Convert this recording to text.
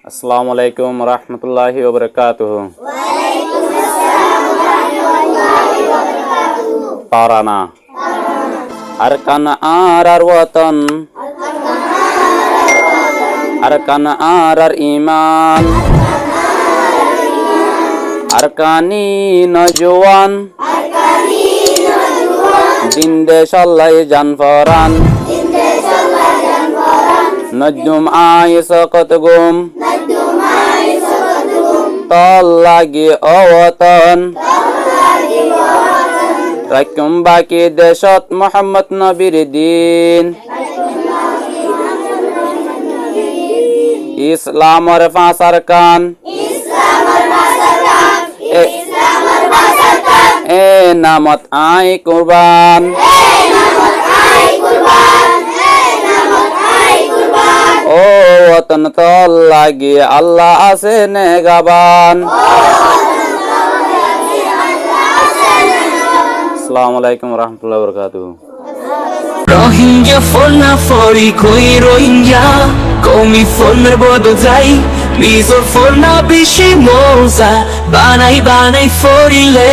আসসালামু আলাইকুম রহমতুল্লাহি ওয়া বারাকাতুহু। পারানা আরকান আর ওয়াতন, আরকান আর ঈমান, আরকানি নজওয়ান, দিন দেশ আল্লাহ জান ফরান, নজুম আইস কত গুম, তল লাগি অওয়াতন, রাখুম বাকি দেশত মোহাম্মদ নবীর দিন। ইসলামর পাঁচ আরকান, এ নামত আই কুরবান, ও ওতন তল লাগি আল্লাহ আছে নেগাবান। আসসালামু আলাইকুম রহমতুল্লাহি ওয়া বারাকাতুহু। রোহিঙ্গা ফোনা ফরি কই রোহিঙ্গা কমি ফোনের বদল যাই মিজোর ফোনা বেশি মজা বানাই বানাই ফরিলে